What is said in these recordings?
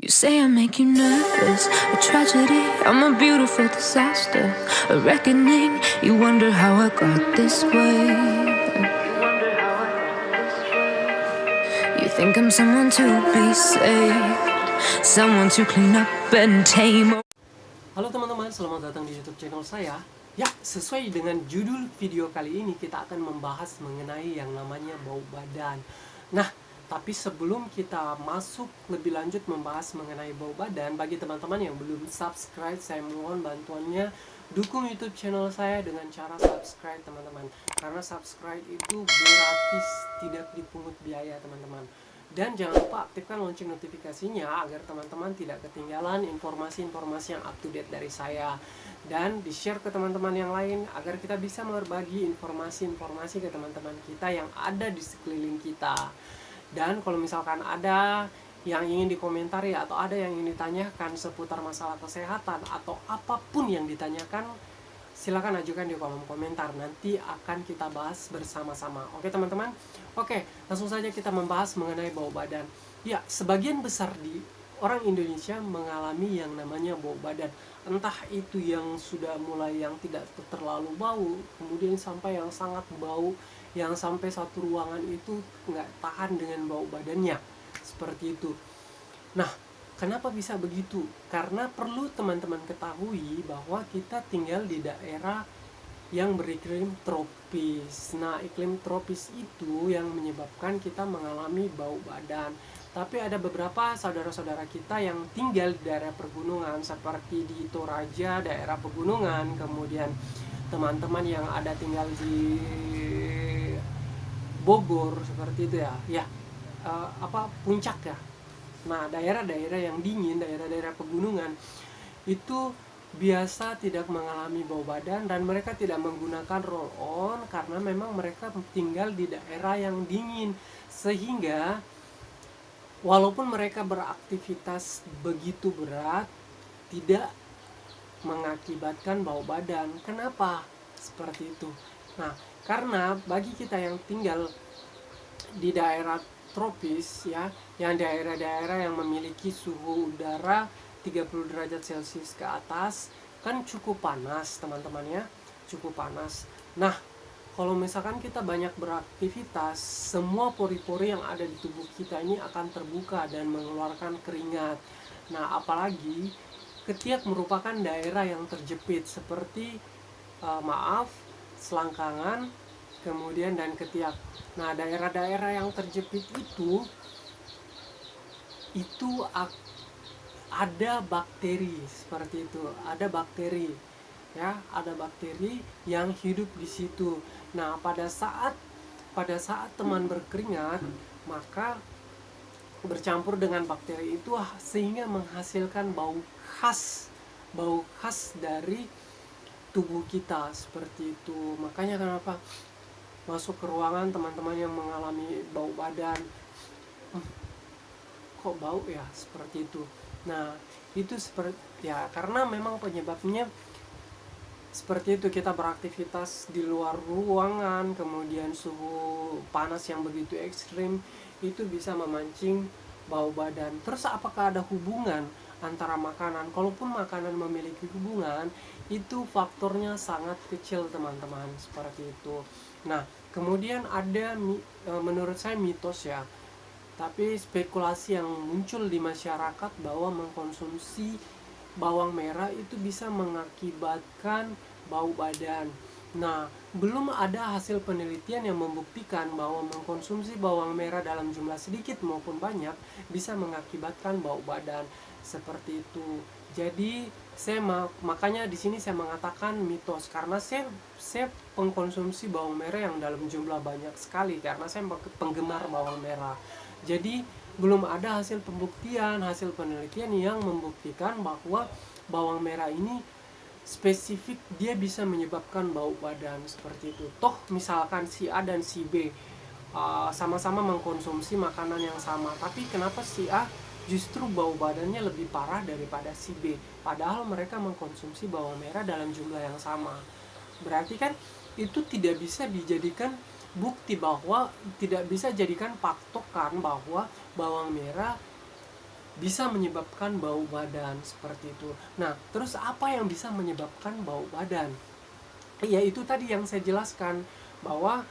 You say I make you nervous, a tragedy, I'm a beautiful disaster, a reckoning, you wonder how I got this way. You think I'm someone to be saved, someone to clean up and tame. Halo teman-teman, selamat datang di YouTube channel saya. Ya, sesuai dengan judul video kali ini kita akan membahas mengenai yang namanya bau badan. Nah, tapi sebelum kita masuk lebih lanjut membahas mengenai bau badan, bagi teman-teman yang belum subscribe, saya mohon bantuannya dukung YouTube channel saya dengan cara subscribe teman-teman. Karena subscribe itu gratis, tidak dipungut biaya teman-teman. Dan jangan lupa aktifkan lonceng notifikasinya agar teman-teman tidak ketinggalan informasi-informasi yang up to date dari saya. Dan di-share ke teman-teman yang lain agar kita bisa berbagi informasi-informasi ke teman-teman kita yang ada di sekeliling kita. Dan kalau misalkan ada yang ingin dikomentari atau ada yang ingin ditanyakan seputar masalah kesehatan atau apapun yang ditanyakan, silakan ajukan di kolom komentar, nanti akan kita bahas bersama-sama. Oke teman-teman? Oke, langsung saja kita membahas mengenai bau badan. Ya, sebagian besar di orang Indonesia mengalami yang namanya bau badan. Entah itu yang sudah mulai yang tidak terlalu bau, kemudian sampai yang sangat bau, yang sampai satu ruangan itu nggak tahan dengan bau badannya. Seperti itu. Nah, kenapa bisa begitu? Karena perlu teman-teman ketahui bahwa kita tinggal di daerah yang beriklim tropis. Nah, iklim tropis itu yang menyebabkan kita mengalami bau badan. Tapi ada beberapa saudara-saudara kita yang tinggal di daerah pergunungan seperti di Toraja, daerah pegunungan, kemudian teman-teman yang ada tinggal di Bogor seperti itu ya. Puncak ya. Nah, daerah-daerah yang dingin, daerah-daerah pegunungan itu biasa tidak mengalami bau badan dan mereka tidak menggunakan roll on karena memang mereka tinggal di daerah yang dingin, sehingga walaupun mereka beraktivitas begitu berat tidak mengakibatkan bau badan. Kenapa seperti itu? Nah, karena bagi kita yang tinggal di daerah tropis ya, yang daerah-daerah yang memiliki suhu udara 30 derajat Celcius ke atas, kan cukup panas teman-teman ya, cukup panas. Nah, kalau misalkan kita banyak beraktivitas, semua pori-pori yang ada di tubuh kita ini akan terbuka dan mengeluarkan keringat. Nah, apalagi ketiak merupakan daerah yang terjepit seperti selangkangan, kemudian dan ketiak. Nah, daerah-daerah yang terjepit itu ada bakteri seperti itu, ada bakteri ya, ada bakteri yang hidup di situ. Nah, pada saat teman berkeringat, maka bercampur dengan bakteri itu sehingga menghasilkan bau khas dari tubuh kita seperti itu. Makanya kenapa masuk ke ruangan teman-teman yang mengalami bau badan, kok bau ya, seperti itu. Nah, itu seperti ya, karena memang penyebabnya seperti itu, kita beraktivitas di luar ruangan, kemudian suhu panas yang begitu ekstrim itu bisa memancing bau badan. Terus apakah ada hubungan antara makanan? Kalaupun makanan memiliki hubungan, itu faktornya sangat kecil teman-teman, seperti itu. Nah, kemudian ada menurut saya mitos ya, tapi spekulasi yang muncul di masyarakat bahwa mengkonsumsi bawang merah itu bisa mengakibatkan bau badan. Nah, belum ada hasil penelitian yang membuktikan bahwa mengkonsumsi bawang merah dalam jumlah sedikit maupun banyak bisa mengakibatkan bau badan seperti itu. Jadi makanya di sini saya mengatakan mitos, karena saya pengkonsumsi bawang merah yang dalam jumlah banyak sekali karena saya penggemar bawang merah. Jadi belum ada hasil pembuktian, hasil penelitian yang membuktikan bahwa bawang merah ini spesifik dia bisa menyebabkan bau badan seperti itu. Toh misalkan si A dan si B sama-sama mengkonsumsi makanan yang sama, tapi kenapa si A justru bau badannya lebih parah daripada si B, padahal mereka mengkonsumsi bawang merah dalam jumlah yang sama? Berarti kan itu tidak bisa dijadikan bukti, bahwa tidak bisa jadikan patokan bahwa bawang merah bisa menyebabkan bau badan seperti itu. Nah, terus apa yang bisa menyebabkan bau badan? Ya itu tadi yang saya jelaskan, bahwa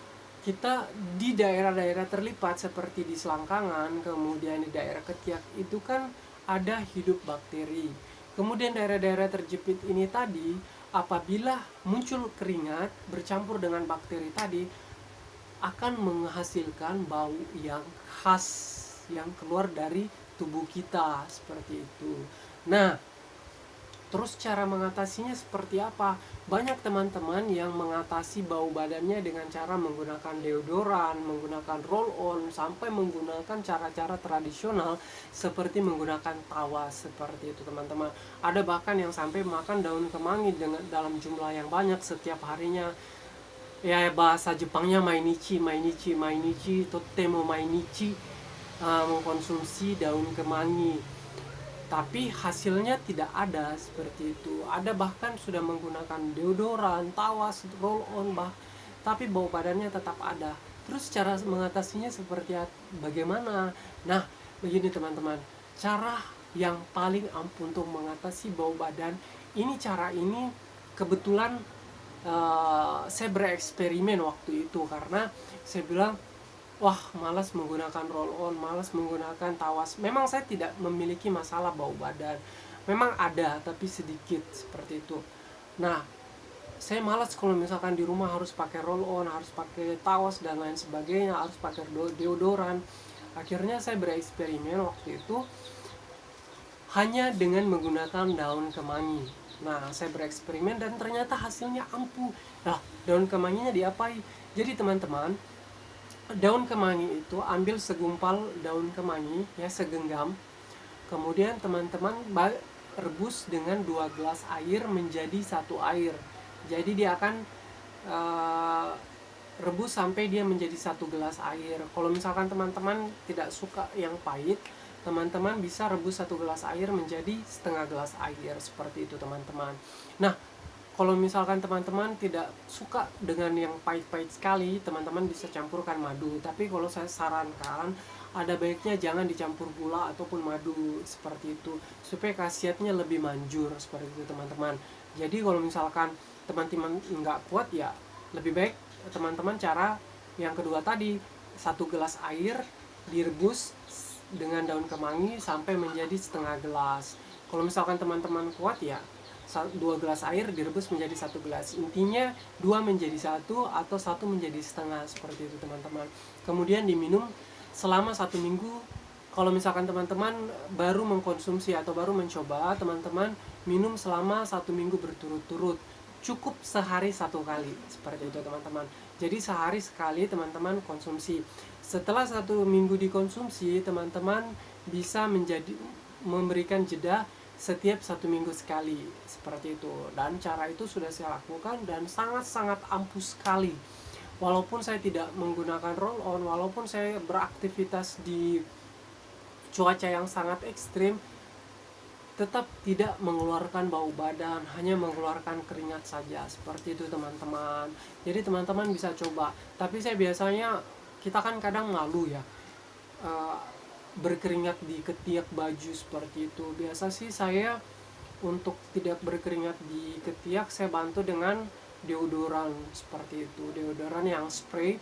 kita di daerah-daerah terlipat seperti di selangkangan, kemudian di daerah ketiak itu kan ada hidup bakteri. Kemudian daerah-daerah terjepit ini tadi, apabila muncul keringat bercampur dengan bakteri tadi, akan menghasilkan bau yang khas yang keluar dari tubuh kita seperti itu. Nah, terus cara mengatasinya seperti apa? Banyak teman-teman yang mengatasi bau badannya dengan cara menggunakan deodoran, menggunakan roll-on, sampai menggunakan cara-cara tradisional seperti menggunakan tawas seperti itu teman-teman. Ada bahkan yang sampai makan daun kemangi dengan dalam jumlah yang banyak setiap harinya. Ya bahasa Jepangnya mainichi, mainichi, mainichi, totemo mainichi, mengkonsumsi daun kemangi. Tapi hasilnya tidak ada seperti itu. Ada bahkan sudah menggunakan deodoran, tawas, roll on, tapi bau badannya tetap ada. Terus cara mengatasinya seperti bagaimana? Nah, begini teman-teman, cara yang paling ampuh untuk mengatasi bau badan ini, cara ini kebetulan saya bereksperimen waktu itu, karena saya bilang, wah malas menggunakan roll on, malas menggunakan tawas. Memang saya tidak memiliki masalah bau badan, memang ada tapi sedikit seperti itu. Nah, saya malas kalau misalkan di rumah harus pakai roll on, harus pakai tawas dan lain sebagainya, harus pakai deodoran. Akhirnya saya bereksperimen waktu itu hanya dengan menggunakan daun kemangi. Nah, saya bereksperimen dan ternyata hasilnya ampuh. Nah, daun kemanginya diapain? Jadi teman-teman, daun kemangi itu ambil segumpal daun kemangi ya, segenggam. Kemudian teman-teman rebus dengan 2 gelas air menjadi 1 air. Jadi dia akan rebus sampai dia menjadi 1 gelas air. Kalau misalkan teman-teman tidak suka yang pahit, teman-teman bisa rebus 1 gelas air menjadi setengah gelas air seperti itu teman-teman. Nah, kalau misalkan teman-teman tidak suka dengan yang pahit-pahit sekali, teman-teman bisa campurkan madu. Tapi kalau saya sarankan, ada baiknya jangan dicampur gula ataupun madu seperti itu, supaya khasiatnya lebih manjur seperti itu teman-teman. Jadi kalau misalkan teman-teman nggak kuat, ya lebih baik teman-teman cara yang kedua tadi, 1 gelas air direbus dengan daun kemangi sampai menjadi setengah gelas. Kalau misalkan teman-teman kuat, ya 2 gelas air direbus menjadi 1 gelas. Intinya 2 menjadi 1 atau 1 menjadi setengah seperti itu teman-teman. Kemudian diminum selama 1 minggu. Kalau misalkan teman-teman baru mengkonsumsi atau baru mencoba, teman-teman minum selama 1 minggu berturut-turut. Cukup sehari 1 kali seperti itu teman-teman. Jadi sehari sekali teman-teman konsumsi. Setelah 1 minggu dikonsumsi, teman-teman bisa memberikan jeda setiap 1 minggu sekali seperti itu. Dan cara itu sudah saya lakukan dan sangat-sangat ampuh sekali. Walaupun saya tidak menggunakan roll on, walaupun saya beraktivitas di cuaca yang sangat ekstrim, tetap tidak mengeluarkan bau badan, hanya mengeluarkan keringat saja seperti itu teman-teman. Jadi teman-teman bisa coba. Tapi saya biasanya, kita kan kadang malu ya, berkeringat di ketiak baju seperti itu. Biasa sih saya untuk tidak berkeringat di ketiak, saya bantu dengan deodoran seperti itu. Deodoran yang spray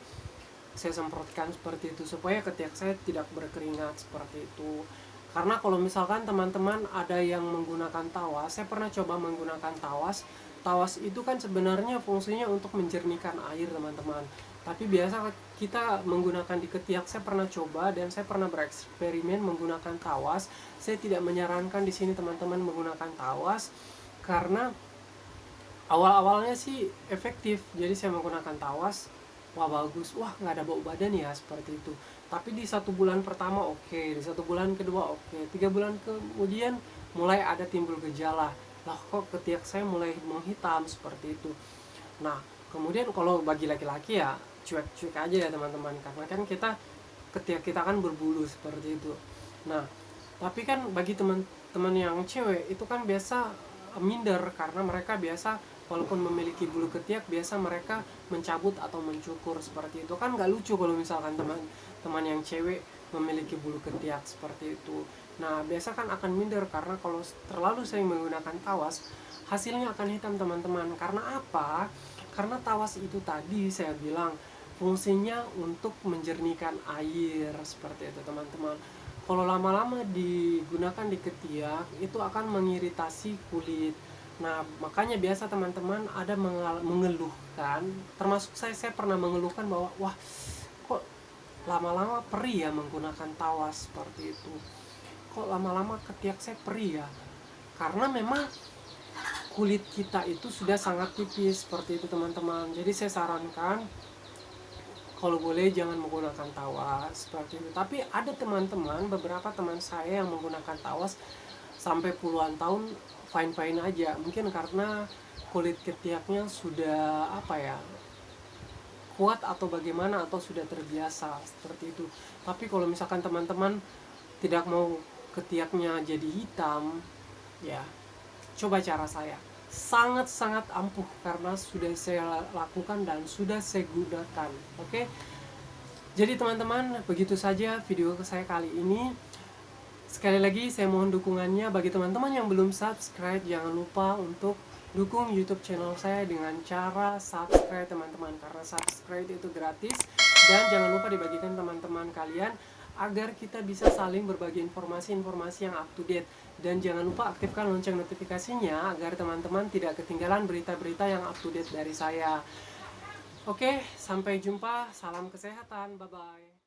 saya semprotkan seperti itu supaya ketiak saya tidak berkeringat seperti itu. Karena kalau misalkan teman-teman ada yang menggunakan tawas, saya pernah coba menggunakan tawas. Tawas itu kan sebenarnya fungsinya untuk menjernihkan air teman-teman. Tapi biasa kita menggunakan di ketiak, saya pernah coba dan saya pernah bereksperimen menggunakan tawas. Saya tidak menyarankan di sini teman-teman menggunakan tawas karena awal-awalnya sih efektif. Jadi saya menggunakan tawas, wah bagus, wah nggak ada bau badan ya seperti itu. Tapi di 1 bulan pertama oke, di 1 bulan kedua oke, 3 bulan kemudian mulai ada timbul gejala. Lah kok ketiak saya mulai menghitam seperti itu. Nah, kemudian kalau bagi laki-laki ya cuek-cuek aja ya teman-teman, karena kan ketiak kita kan berbulu seperti itu. Nah, tapi kan bagi teman-teman yang cewek itu kan biasa minder, karena mereka biasa walaupun memiliki bulu ketiak, biasa mereka mencabut atau mencukur seperti itu. Kan nggak lucu kalau misalkan teman-teman yang cewek memiliki bulu ketiak seperti itu. Nah, biasa kan akan minder karena kalau terlalu sering menggunakan tawas, hasilnya akan hitam teman-teman. Karena apa? Karena tawas itu tadi saya bilang fungsinya untuk menjernihkan air seperti itu teman-teman. Kalau lama-lama digunakan di ketiak itu akan mengiritasi kulit. Nah, makanya biasa teman-teman ada mengeluhkan, termasuk saya pernah mengeluhkan bahwa wah, kok lama-lama perih ya menggunakan tawas seperti itu. Kok lama-lama ketiak saya perih ya? Karena memang kulit kita itu sudah sangat tipis seperti itu teman-teman. Jadi saya sarankan kalau boleh jangan menggunakan tawas seperti itu. Tapi ada teman-teman, beberapa teman saya yang menggunakan tawas sampai puluhan tahun fine-fine aja. Mungkin karena kulit ketiaknya sudah kuat atau bagaimana, atau sudah terbiasa seperti itu. Tapi kalau misalkan teman-teman tidak mau ketiaknya jadi hitam, ya coba cara saya. Sangat-sangat ampuh karena sudah saya lakukan dan sudah saya gunakan. Oke. Jadi teman-teman, begitu saja video saya kali ini. Sekali lagi saya mohon dukungannya bagi teman-teman yang belum subscribe, jangan lupa untuk dukung YouTube channel saya dengan cara subscribe teman-teman, karena subscribe itu gratis. Dan jangan lupa dibagikan teman-teman kalian agar kita bisa saling berbagi informasi-informasi yang up to date. Dan jangan lupa aktifkan lonceng notifikasinya agar teman-teman tidak ketinggalan berita-berita yang up to date dari saya. Oke, sampai jumpa. Salam kesehatan. Bye-bye.